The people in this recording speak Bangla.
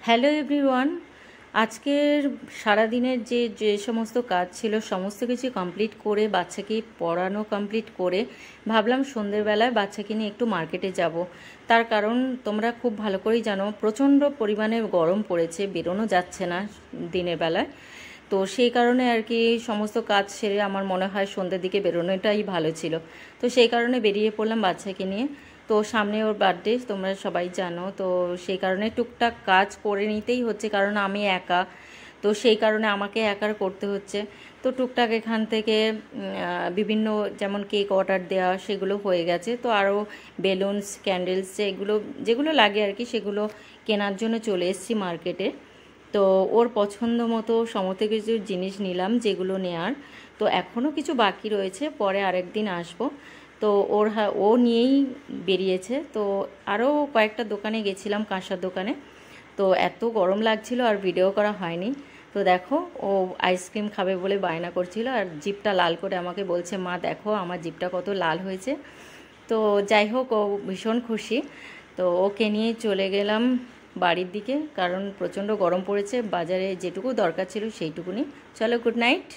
Hello everyone. আজকের সারাদিনের যে সমস্ত কাজ ছিল সমস্ত কিছু কমপ্লিট করে বাচ্চাকে পড়ানো কমপ্লিট করে ভাবলাম সন্ধ্যেবেলায় বাচ্চাকে নিয়ে একটু মার্কেটে যাব। তার কারণ তোমরা খুব ভালো করেই জানো প্রচণ্ড পরিমাণে গরম পড়েছে, বেরোনো যাচ্ছে না দিনের বেলায়। তো সেই কারণে আর কি সমস্ত কাজ সেরে আমার মনে হয় সন্ধ্যের দিকে বেরোনোটাই ভালো ছিল। তো সেই কারণে বেরিয়ে পড়লাম বাচ্চাকে নিয়ে। তো সামনে ওর বার্থডে, তোমরা সবাই জানো। তো সেই কারণে টুকটাক কাজ করে নিতেই হচ্ছে, কারণ আমি একা, তো সেই কারণে আমাকে একার করতে হচ্ছে। তো টুকটাক এখান থেকে বিভিন্ন যেমন কেক অর্ডার দেওয়া সেগুলো হয়ে গেছে। তো আরও বেলুনস, ক্যান্ডেলস যেগুলো যেগুলো লাগে আর কি সেগুলো কেনার জন্য চলে এসেছি মার্কেটে। তো ওর পছন্দ মতো সমস্ত কিছু জিনিস নিলাম যেগুলো নেয়ার। তো এখনও কিছু বাকি রয়েছে, পরে আরেকদিন আসবো। তো ও নিয়েই বেরিয়েছে। তো আরও কয়েকটা দোকানে গেছিলাম, কাঁসার দোকানে। তো এত গরম লাগছিল আর ভিডিও করা হয়নি। তো দেখো, ও আইসক্রিম খাবে বলে বায়না করছিল আর জিভটা লাল করে আমাকে বলছে, মা দেখো আমার জিভটা কত লাল হয়েছে। তো যাই হোক, ও ভীষণ খুশি। তো ওকে নিয়ে চলে গেলাম বাড়ির দিকে, কারণ প্রচণ্ড গরম পড়েছে। বাজারে যেটুকু দরকার ছিল সেইটুকুনি। চলো, গুড নাইট।